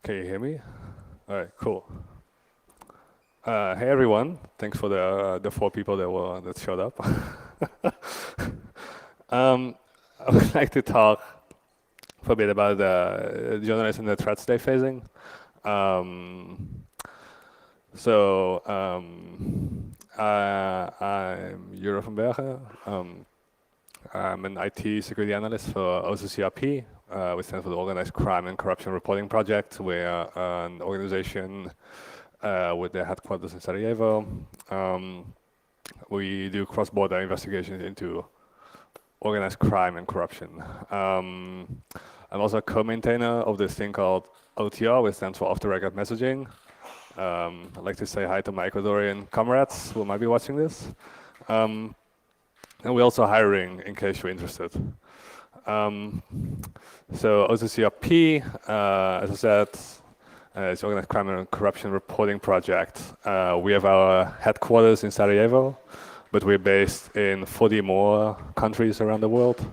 Can you hear me? All right, cool. Hey everyone, thanks for the four people that showed up. I would like to talk for a bit about the journalists and the threats they're facing. Um, I'm Jurre van Bergen. I'm an IT security analyst for OCCRP, which stands for the Organized Crime and Corruption Reporting Project. We're an organization with their headquarters in Sarajevo. We do cross-border investigations into organized crime and corruption. I'm also a co-maintainer of this thing called OTR, which stands for off-the-record messaging. I'd like to say hi to my Ecuadorian comrades who might be watching this. And we're also hiring in case you're interested. So OCCRP, as I said, it's Organized Crime and Corruption Reporting Project. We have our headquarters in Sarajevo, but we're based in 40 more countries around the world.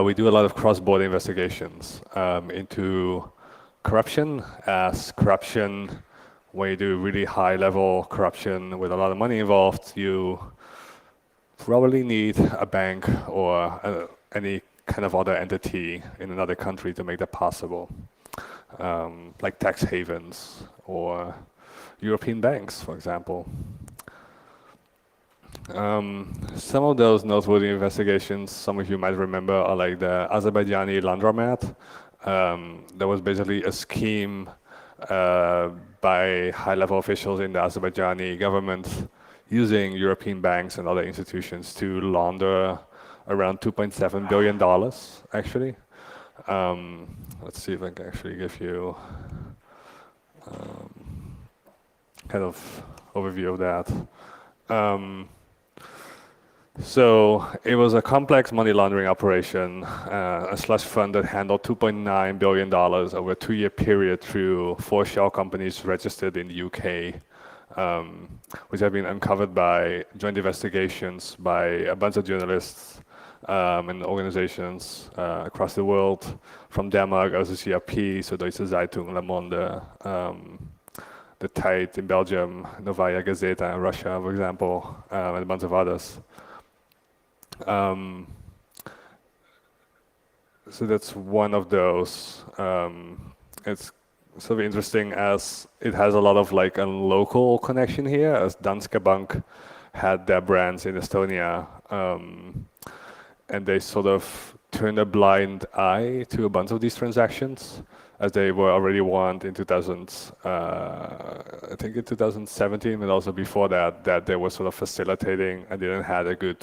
We do a lot of cross-border investigations into corruption, as corruption, when you do really high-level corruption with a lot of money involved, you probably need a bank or any kind of other entity in another country to make that possible. Like tax havens or European banks, for example. Some of those noteworthy investigations, some of you might remember, are like the Azerbaijani laundromat. There was basically a scheme by high-level officials in the Azerbaijani government using European banks and other institutions to launder around $2.7 billion, actually. Let's see if I can actually give you kind of overview of that. So it was a complex money laundering operation, a slush fund that handled $2.9 billion over a 2-year period through 4 shell companies registered in the UK, which have been uncovered by joint investigations by a bunch of journalists and organizations across the world, from Denmark, OCCRP, so Deutsche Zeitung, Le Monde, the Tide in Belgium, Novaya Gazeta in Russia, for example, and a bunch of others. So that's one of those. It's sort of interesting as it has a lot of like a local connection here, as Danske Bank had their branch in Estonia, and they sort of turned a blind eye to a bunch of these transactions, as they were already warned in 2017, and also before that, that they were sort of facilitating and didn't have a good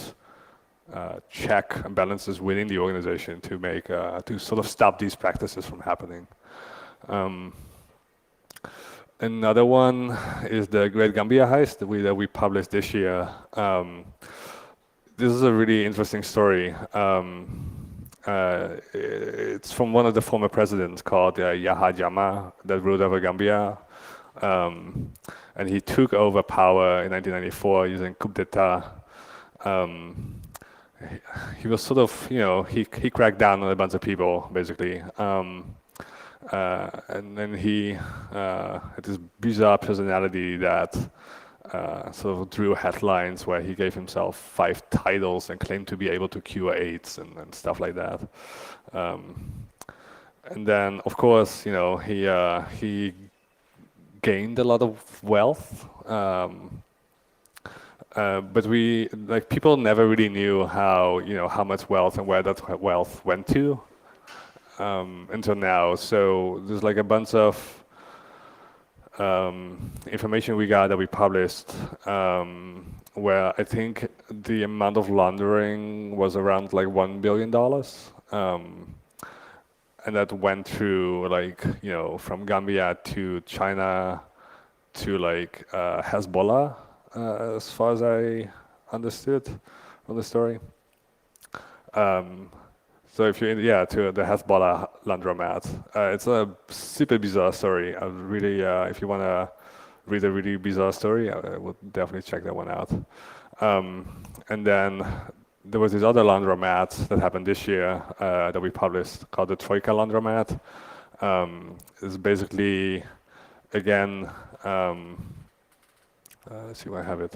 check and balances within the organization to make to sort of stop these practices from happening. Another one is the Great Gambia heist that we published this year. This is a really interesting story. It's from one of the former presidents called Yahya Jammeh that ruled over Gambia. And he took over power in 1994 using coup d'etat. He was sort of, he cracked down on a bunch of people, basically. And then he had this bizarre personality that sort of drew headlines where he gave himself 5 titles and claimed to be able to cure AIDS and stuff like that. And then, of course, he gained a lot of wealth. But people never really knew how much wealth and where that wealth went to until now. So there's like a bunch of information we got that we published, where I think the amount of laundering was around like $1 billion. And that went through from Gambia to China to Hezbollah. As far as I understood from the story. So if you're to the Hezbollah laundromat, it's a super bizarre story. I really, if you want to read a really bizarre story, I would definitely check that one out. And then there was this other laundromat that happened this year that we published called the Troika laundromat. is basically, again, let's see where I have it.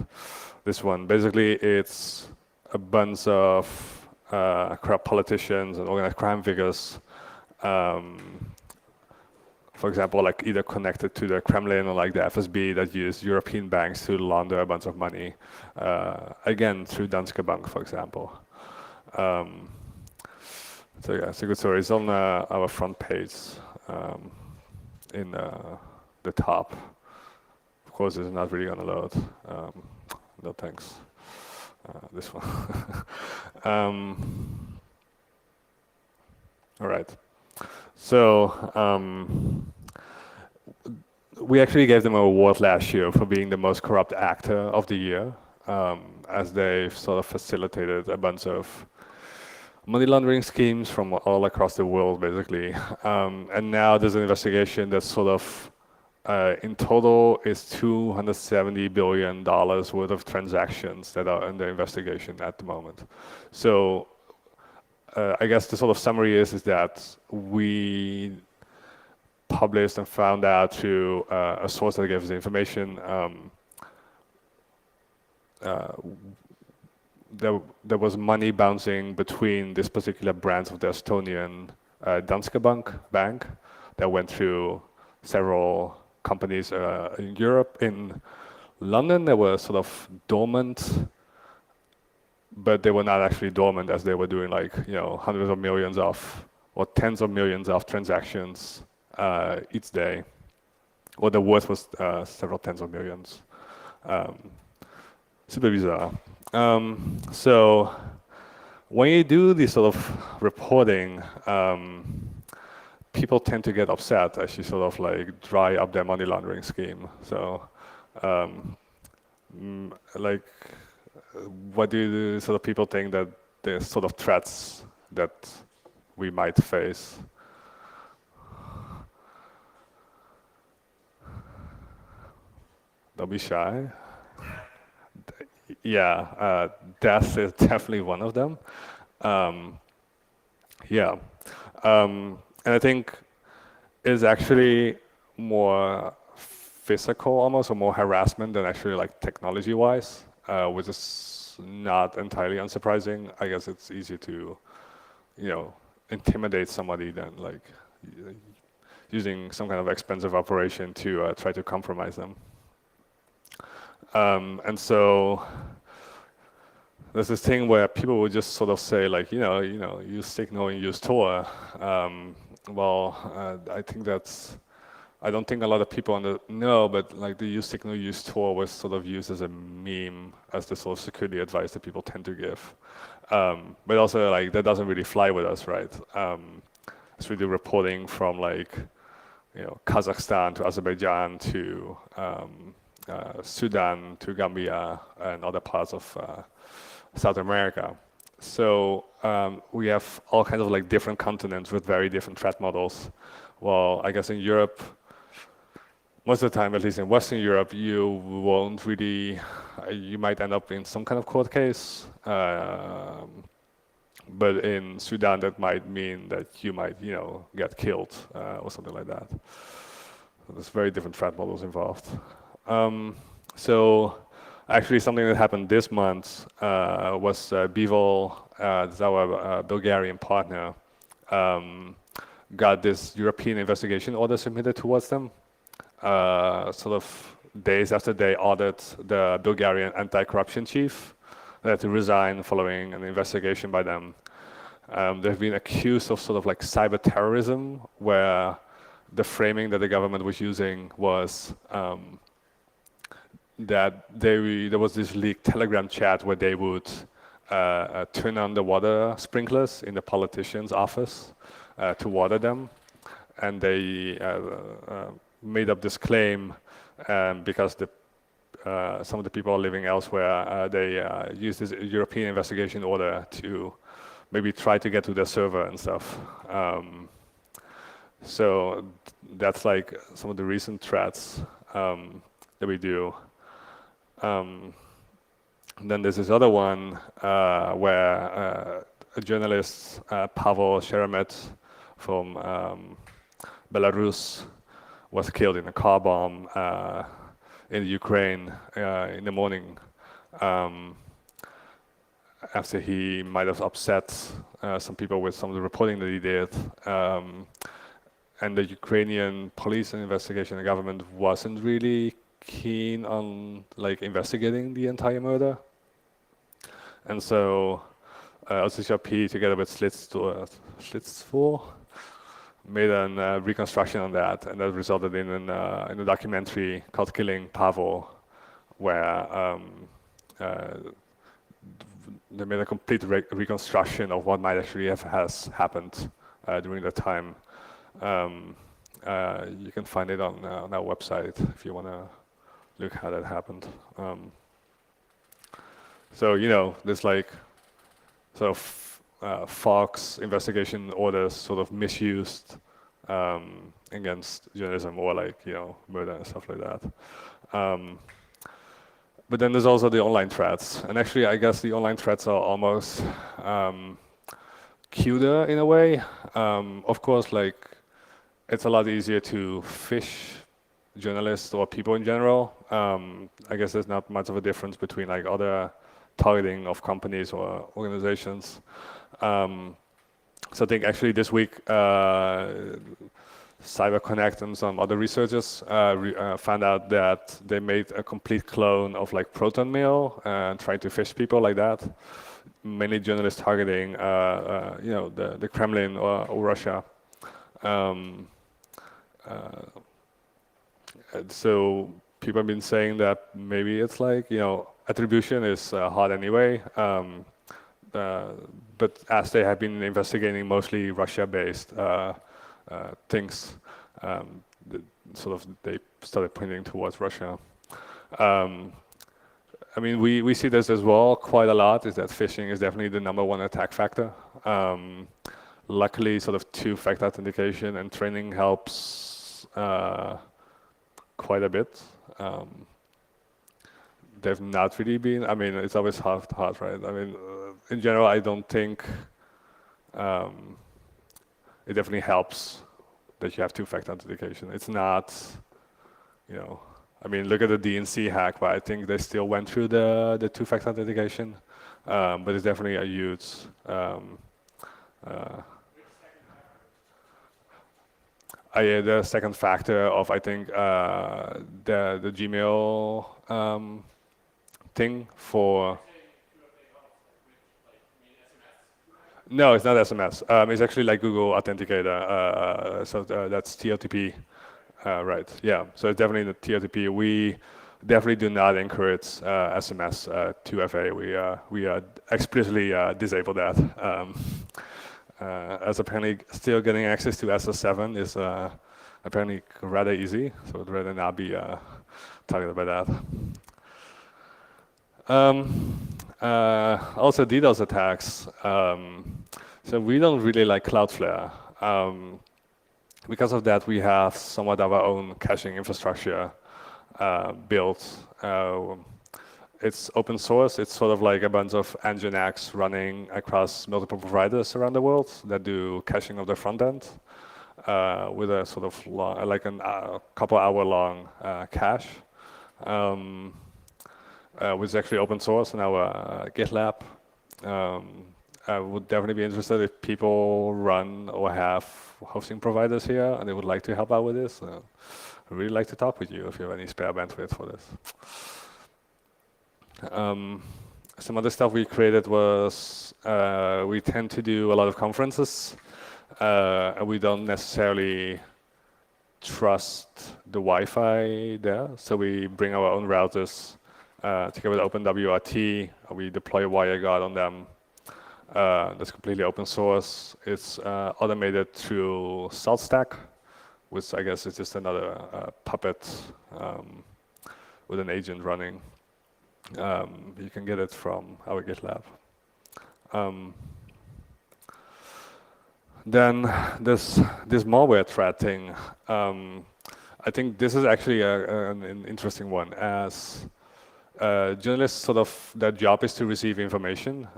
This one, basically, it's a bunch of corrupt politicians and organized crime figures, for example, like either connected to the Kremlin or like the FSB that use European banks to launder a bunch of money, again, through Danske Bank, for example. So yeah, it's a good story. It's on our front page in the top. Of course, it's not really gonna load. No thanks. This one. All right. So we actually gave them an award last year for being the most corrupt actor of the year, as they've sort of facilitated a bunch of money laundering schemes from all across the world, basically. And now there's an investigation that sort of, in total, is $270 billion worth of transactions that are under investigation at the moment. So I guess the sort of summary is that we published and found out through a source that gave us the information there was money bouncing between this particular branch of the Estonian Danske Bank that went through several companies in Europe. In London, they were sort of dormant, but they were not actually dormant, as they were doing like, you know, hundreds of millions of or tens of millions of transactions each day. Or the worth was several tens of millions. Super bizarre. So when you do this sort of reporting, people tend to get upset as you sort of like dry up their money laundering scheme. So like, what do sort of people think that there's sort of threats that we might face? Don't be shy. Yeah, death is definitely one of them. Yeah, and I think it's actually more physical almost, or more harassment than actually like technology-wise, which is not entirely unsurprising. I guess it's easier to, you know, intimidate somebody than like using some kind of expensive operation to try to compromise them. And so there's this thing where people would just sort of say like, use Signal and use Tor. I think I don't think a lot of people know, but like the use Signal, use Tor was sort of used as a meme, as the sort of security advice that people tend to give. But also like that doesn't really fly with us, right? It's really reporting from like, Kazakhstan to Azerbaijan to Sudan to Gambia and other parts of South America. So we have all kinds of like different continents with very different threat models. Well, I guess in Europe, most of the time, at least in Western Europe, you won't really, you might end up in some kind of court case. But in Sudan, that might mean that you might, get killed or something like that. So there's very different threat models involved. So actually something that happened this month was Bivol, our Bulgarian partner, got this European investigation order submitted towards them. Sort of days after they ordered the Bulgarian anti-corruption chief to resign following an investigation by them. They've been accused of sort of like cyber terrorism, where the framing that the government was using was that there was this leaked Telegram chat where they would turn on the water sprinklers in the politician's office to water them, and they made up this claim because some of the people living elsewhere, they used this European investigation order to maybe try to get to their server and stuff. So that's like some of the recent threats that we do. Then there's this other one where a journalist, Pavel Sheremet from Belarus was killed in a car bomb in Ukraine in the morning after he might have upset some people with some of the reporting that he did. And the Ukrainian police and investigation, the government wasn't really keen on like investigating the entire murder. And so OCCRP together with Slitsfor made a reconstruction on that, and that resulted in a documentary called Killing Pavel, where they made a complete reconstruction of what might actually has happened during that time. You can find it on our website if you want to look how that happened. So, you know, there's like sort of Fox investigation orders sort of misused against journalism, or like, you know, murder and stuff like that. But then there's also the online threats. And actually, I guess the online threats are almost cuter in a way. Of course, like, it's a lot easier to phish journalists or people in general. I guess there's not much of a difference between like other targeting of companies or organizations. So I think actually this week, CyberConnect and some other researchers found out that they made a complete clone of like Proton Mail and tried to phish people like that. Mainly journalists targeting, you know, the Kremlin or Russia. So people have been saying that maybe it's like, you know, attribution is hard anyway. But as they have been investigating mostly Russia-based things, they started pointing towards Russia. I mean, we see this as well quite a lot, is that phishing is definitely the #1 attack factor. Luckily, sort of two-factor authentication and training helps quite a bit. They've not really been, I mean, it's always hard, right? I mean, in general, I don't think it definitely helps that you have two-factor authentication. It's not, you know, I mean, look at the DNC hack, but I think they still went through the two-factor authentication, but it's definitely a huge. The second factor of, I think, the Gmail thing for. No, it's not SMS. It's actually like Google Authenticator. So that's TLTP, right? Yeah. So it's definitely the TLTP. We definitely do not encourage SMS 2FA. We explicitly disable that. As apparently still getting access to SS7 is apparently rather easy. So I'd rather not be targeted by that. Also DDoS attacks. So we don't really like Cloudflare. Because of that, we have somewhat of our own caching infrastructure built. It's open source. It's sort of like a bunch of Nginx running across multiple providers around the world that do caching of the front end with a sort of like a couple hour long cache. Which is actually open source in our GitLab. I would definitely be interested if people run or have hosting providers here and they would like to help out with this. I'd really like to talk with you if you have any spare bandwidth for this. Some other stuff we created was we tend to do a lot of conferences and we don't necessarily trust the Wi-Fi there. So we bring our own routers together with OpenWRT, we deploy WireGuard on them. That's completely open source. It's automated through SaltStack, which I guess is just another Puppet with an agent running. You can get it from our GitLab. Then this malware threat thing. I think this is actually an interesting one, as journalists sort of, their job is to receive information.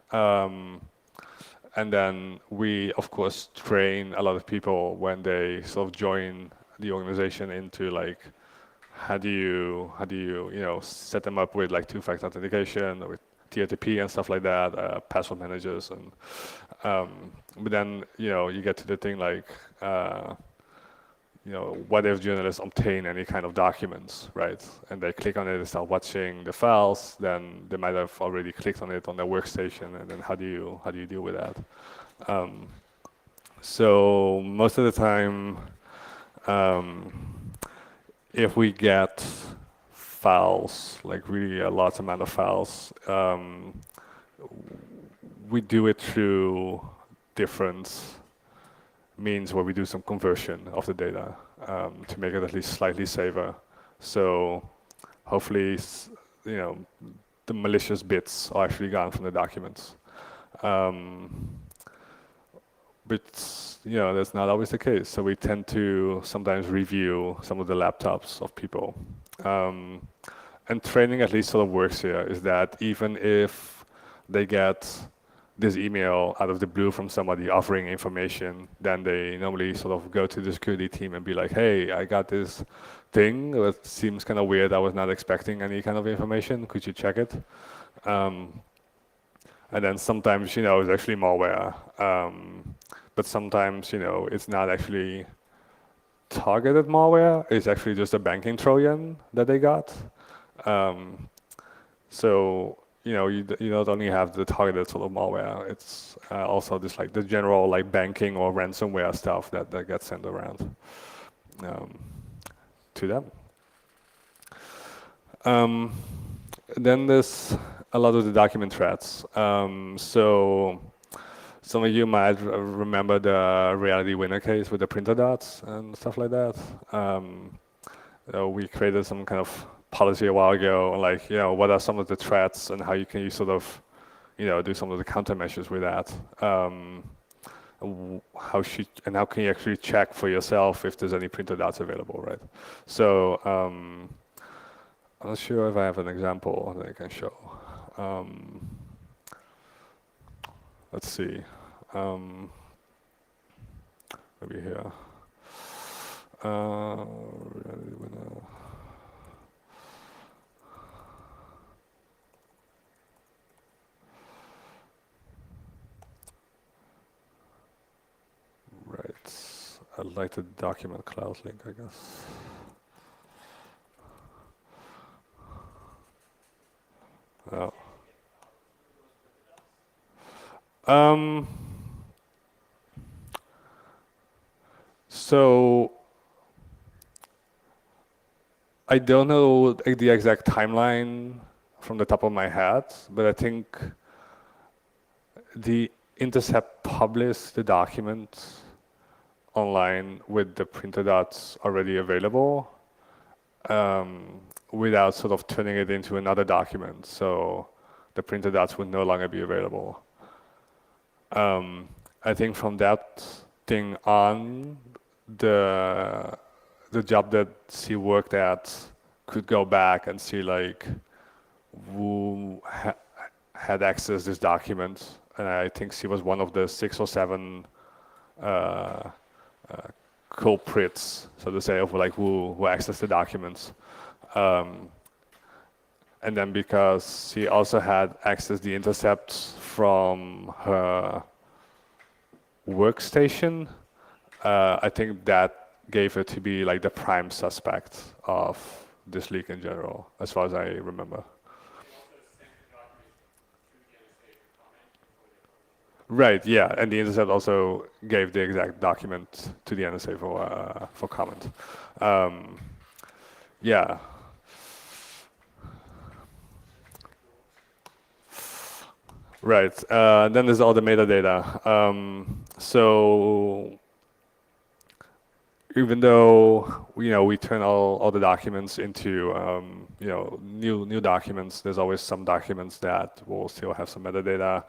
And then we, of course, train a lot of people when they sort of join the organization into like how do you set them up with like two-factor authentication or with TATP and stuff like that, password managers, and but then you get to the thing like what if journalists obtain any kind of documents, right? And they click on it and start watching the files, then they might have already clicked on it on their workstation, and then how do you deal with that? So most of the time, um, if we get files, like really a large amount of files, we do it through different means where we do some conversion of the data to make it at least slightly safer. So hopefully, the malicious bits are actually gone from the documents. But that's not always the case. So we tend to sometimes review some of the laptops of people. And training at least sort of works here is that even if they get this email out of the blue from somebody offering information, then they normally sort of go to the security team and be like, hey, I got this thing that seems kind of weird. I was not expecting any kind of information. Could you check it? And then sometimes, it's actually malware. But sometimes, it's not actually targeted malware. It's actually just a banking Trojan that they got. So, you don't only have the targeted sort of malware. It's also just like the general like banking or ransomware stuff that gets sent around to them. Then there's a lot of the document threats. So some of you might remember the Reality Winner case with the printer dots and stuff like that. We created some kind of policy a while ago, like, what are some of the threats and how can you sort of, do some of the countermeasures with that. How can you actually check for yourself if there's any printer dots available, right? So I'm not sure if I have an example that I can show. Let's see. Maybe here. Right. I'd like the document cloud link, I guess. Oh. So I don't know the exact timeline from the top of my head, but I think the Intercept published the document online with the printer dots already available without sort of turning it into another document. So the printer dots would no longer be available. I think from that thing on, the job that she worked at could go back and see like who had access to this document, and I think she was one of the 6 or 7 culprits, so to say, of like who accessed the documents. And then because she also had access to the intercepts from her workstation, I think that gave her to be like the prime suspect of this leak in general, as far as I remember. Right, yeah, and the Intercept also gave the exact document to the NSA for comment. Yeah. Right. Then there's all the metadata. So even though we turn all the documents into new documents, there's always some documents that will still have some metadata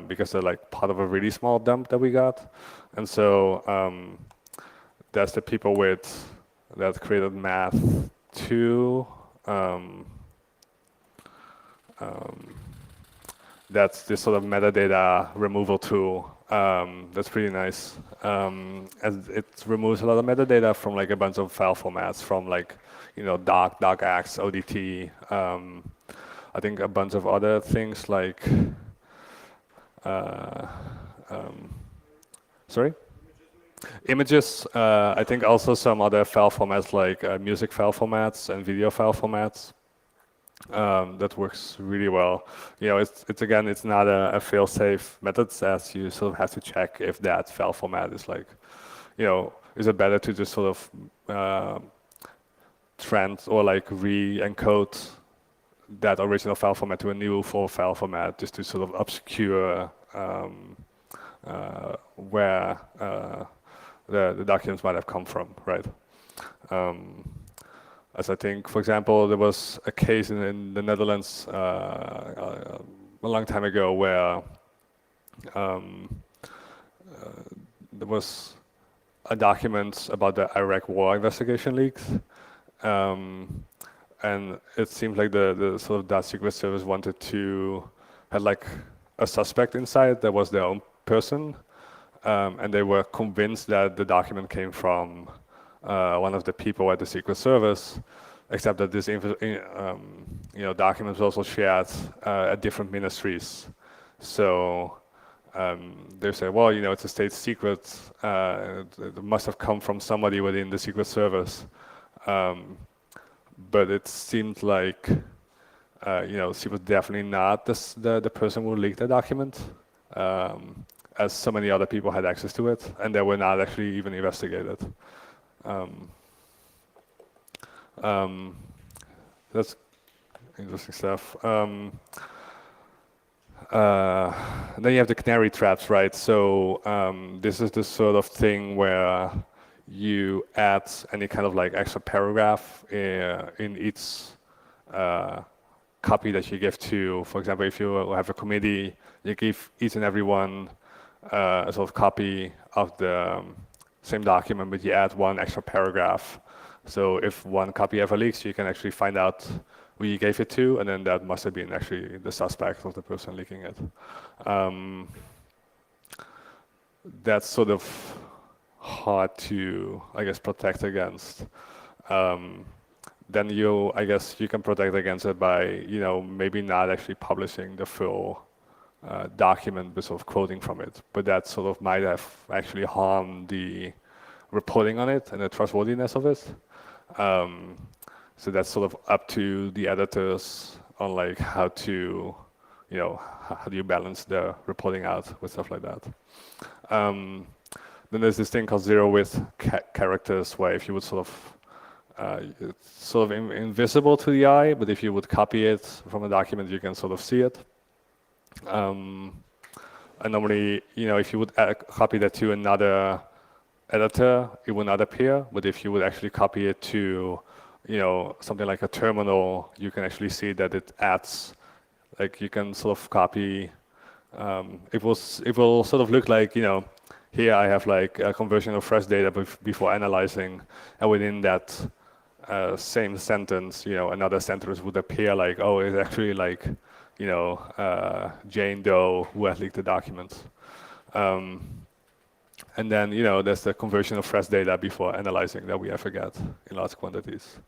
because they're like part of a really small dump that we got, and so that's the people that created math 2. that's this sort of metadata removal tool. That's pretty nice. And it removes a lot of metadata from like a bunch of file formats from like, doc, docx, ODT. I think a bunch of other things like, uh, um, sorry? Images, I think also some other file formats like music file formats and video file formats. That works really well. It's again, it's not a fail-safe method, as you sort of have to check if that file format is like, is it better to just sort of trend or like re-encode that original file format to a new full file format just to sort of obscure where the documents might have come from, right? As I think, for example, there was a case in the Netherlands a long time ago where there was a document about the Iraq war investigation leaks. And it seems like the sort of Dutch Secret Service wanted to had like a suspect inside that was their own person, and they were convinced that the document came from one of the people at the Secret Service, except that this document was also shared at different ministries. So they say, well, it's a state secret. It must have come from somebody within the Secret Service. But it seemed like, she was definitely not the person who leaked the document, as so many other people had access to it, and they were not actually even investigated. That's interesting stuff. Then you have the Canary Traps, right? So this is the sort of thing where you add any kind of like extra paragraph in each copy that you give to, for example, if you have a committee, you give each and every one a sort of copy of the same document, but you add one extra paragraph. So if one copy ever leaks, you can actually find out who you gave it to, and then that must have been actually the suspect of the person leaking it. That's sort of hard to, I guess, protect against. Then I guess you can protect against it by, maybe not actually publishing the full document, but sort of quoting from it. But that sort of might have actually harmed the reporting on it and the trustworthiness of it. So that's sort of up to the editors on like how to, how do you balance the reporting out with stuff like that. Then there's this thing called zero width characters, where if you would sort of, it's sort of invisible to the eye, but if you would copy it from a document, you can sort of see it. And normally, if you would copy that to another editor, it will not appear. But if you would actually copy it to, something like a terminal, you can actually see that it adds, like you can sort of copy. It will sort of look like, here I have like a conversion of fresh data before analyzing, and within that same sentence, another sentence would appear like, oh, it's actually like, Jane Doe who has leaked the documents. And then, there's the conversion of fresh data before analyzing that we ever get in large quantities.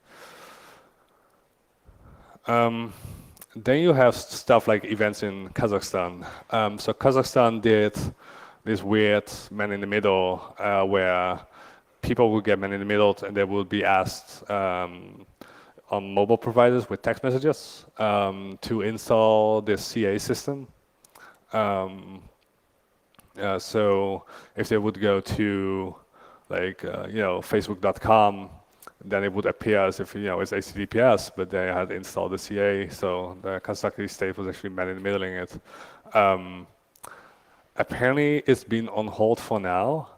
Then you have stuff like events in Kazakhstan. So Kazakhstan did this weird man in the middle where people would get man in the middle and they would be asked on mobile providers with text messages to install this CA system. So if they would go to like, facebook.com, then it would appear as if, it's HTTPS, but they had installed the CA. So the Kazakh state was actually man in the middling it. Apparently it's been on hold for now,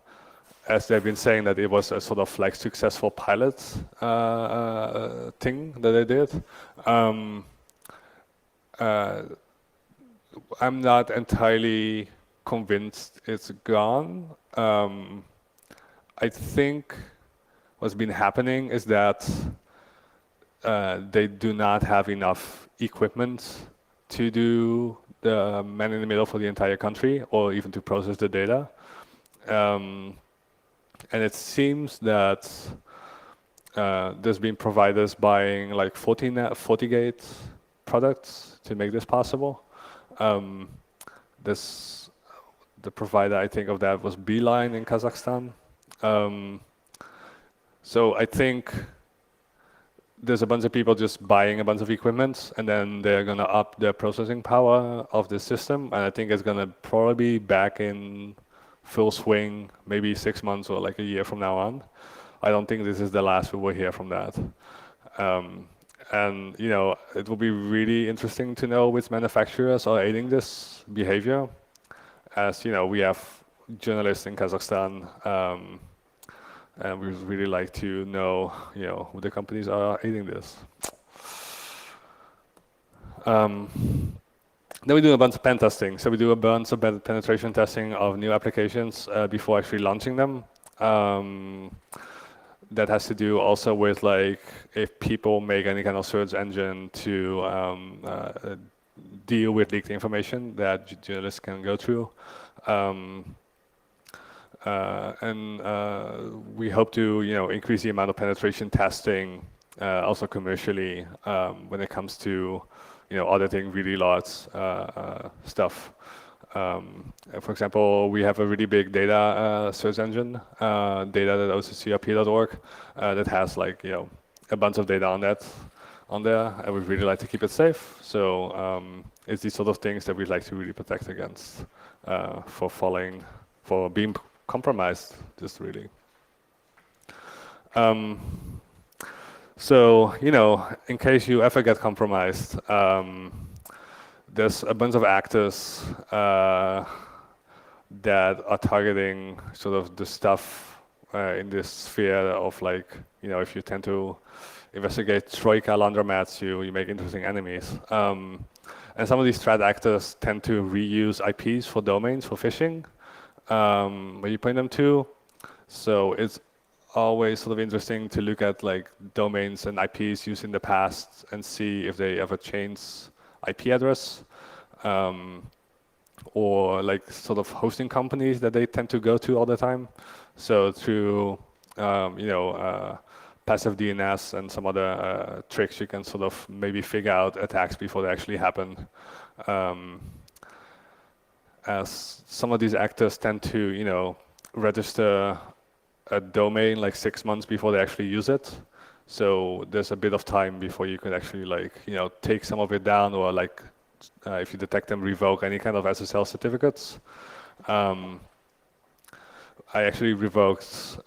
as they've been saying that it was a sort of like successful pilot thing that they did. I'm not entirely convinced it's gone. I think what's been happening is that they do not have enough equipment to do the man in the middle for the entire country, or even to process the data. And it seems that there's been providers buying like 40-gate products to make this possible. This the provider I think of that was Beeline in Kazakhstan. So I think there's a bunch of people just buying a bunch of equipment, and then they're gonna up the processing power of the system, and I think it's gonna probably be back in full swing maybe 6 months or like a year from now on. I don't think this is the last we will hear from that. And you know, it will be really interesting to know which manufacturers are aiding this behavior. As you know, we have journalists in Kazakhstan, and we would really like to know, you know, who the companies are aiding this. Then we do a bunch of pen testing. So we do a bunch of penetration testing of new applications before actually launching them. That has to do also with like if people make any kind of search engine to deal with leaked information that journalists can go through. We hope to, you know, increase the amount of penetration testing also commercially when it comes to, you know, auditing really large stuff. For example, we have a really big data search engine, data.occrp.org, that has like, you know, a bunch of data on there, and we'd really like to keep it safe. So it's these sort of things that we'd like to really protect against for being compromised, just really. So, you know, in case you ever get compromised, there's a bunch of actors that are targeting sort of the stuff in this sphere of like, you know, if you tend to investigate Troika laundromats, you make interesting enemies. And some of these threat actors tend to reuse IPs for domains for phishing when you point them to. So it's always sort of interesting to look at like domains and IPs used in the past and see if they ever change IP address, or like sort of hosting companies that they tend to go to all the time. So through you know, passive DNS and some other tricks, you can sort of maybe figure out attacks before they actually happen. As some of these actors tend to, you know, register a domain like 6 months before they actually use it. So there's a bit of time before you can actually like, you know, take some of it down, or like if you detect them, revoke any kind of SSL certificates. I actually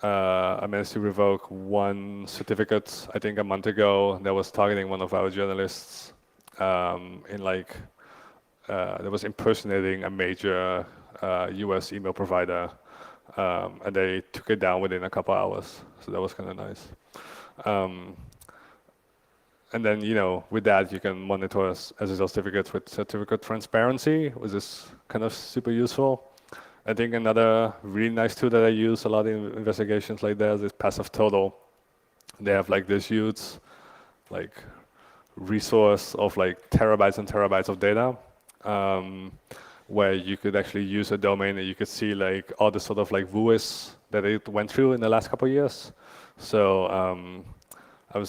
I managed to revoke one certificate, I think a month ago, that was targeting one of our journalists in like, that was impersonating a major US email provider. And they took it down within a couple hours. So that was kind of nice. And then, you know, with that, you can monitor SSL certificates with certificate transparency, which is kind of super useful. I think another really nice tool that I use a lot in investigations like that is Passive Total. They have like this huge like resource of like terabytes and terabytes of data, where you could actually use a domain and you could see like all the sort of like WUIs that it went through in the last couple of years. So I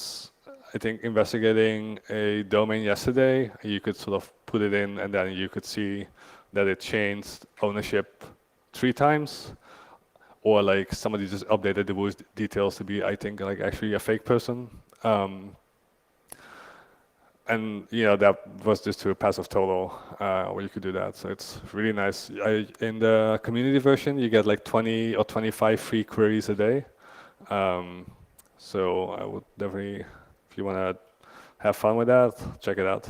think, investigating a domain yesterday. You could sort of put it in, and then you could see that it changed ownership 3 times, or like somebody just updated the WUIs details to be, I think, like actually a fake person. And you know, that was just to a Passive Total where you could do that. So it's really nice. In the community version, you get like 20 or 25 free queries a day. So I would definitely, if you want to have fun with that, check it out.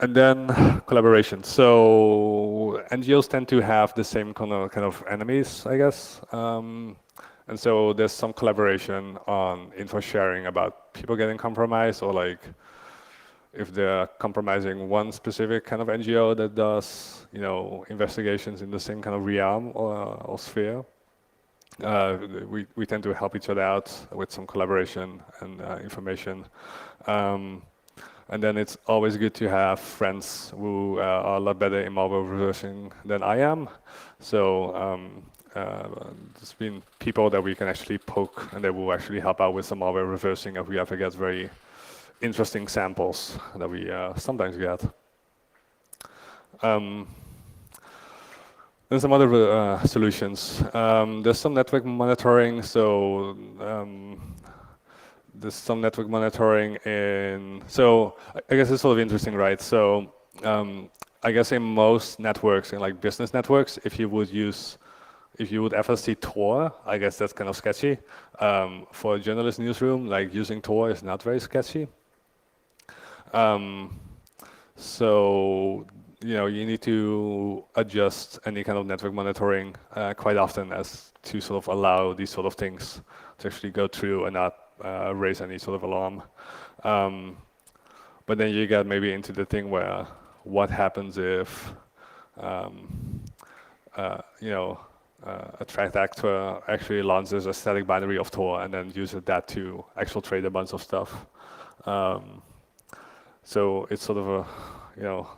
And then collaboration. So NGOs tend to have the same kind of enemies, I guess. And so there's some collaboration on info sharing about people getting compromised, or like if they're compromising one specific kind of NGO that does, you know, investigations in the same kind of realm or sphere. We tend to help each other out with some collaboration and information. And then it's always good to have friends who are a lot better in malware reversing than I am. So there's been people that we can actually poke and they will actually help out with some malware reversing if we ever get very interesting samples that we sometimes get. There's some other solutions. There's some network monitoring. So there's some network monitoring in. So I guess it's sort of interesting, right? So I guess in most networks, in like business networks, if you would ever see Tor, I guess that's kind of sketchy. For a journalist newsroom, like using Tor is not very sketchy. So you need to adjust any kind of network monitoring quite often as to sort of allow these sort of things to actually go through and not raise any sort of alarm. But then you get maybe into the thing where what happens if a threat actor actually launches a static binary of Tor and then uses that to exfiltrate a bunch of stuff. So it's sort of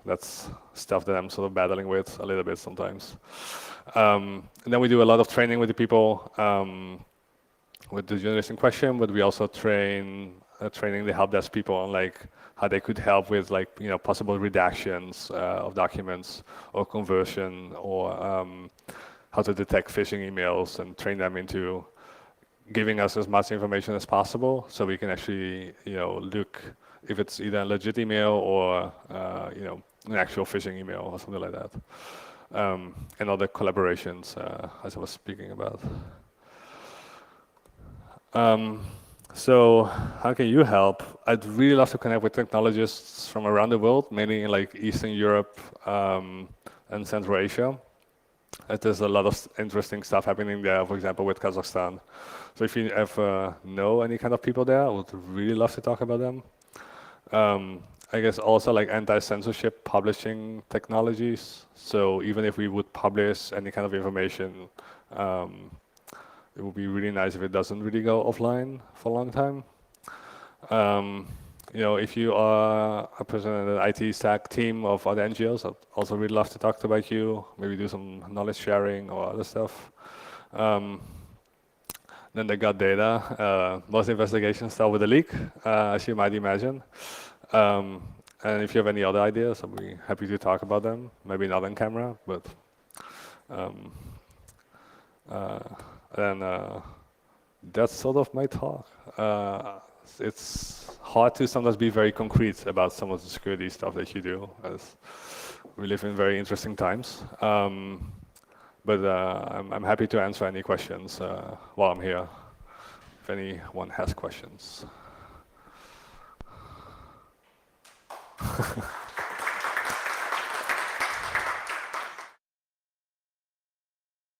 that's stuff that I'm sort of battling with a little bit sometimes. And then we do a lot of training with the people with the journalist in question, but we also training the help desk people on like how they could help with like possible redactions of documents or conversion or how to detect phishing emails and train them into giving us as much information as possible so we can actually look if it's either a legit email or an actual phishing email or something like that. And other collaborations, as I was speaking about. So how can you help? I'd really love to connect with technologists from around the world, mainly in like Eastern Europe and Central Asia. There's a lot of interesting stuff happening there, for example, with Kazakhstan. So if you ever know any kind of people there, I would really love to talk about them. I guess also like anti-censorship publishing technologies. So even if we would publish any kind of information, it would be really nice if it doesn't really go offline for a long time. If you are a person in the IT stack team of other NGOs, I'd also really love to talk about you, maybe do some knowledge sharing or other stuff. Then they got data. Most investigations start with a leak, as you might imagine. And if you have any other ideas, I'll be happy to talk about them. Maybe not on camera, but that's sort of my talk. It's hard to sometimes be very concrete about some of the security stuff that you do, as we live in very interesting times. But I'm happy to answer any questions while I'm here, if anyone has questions.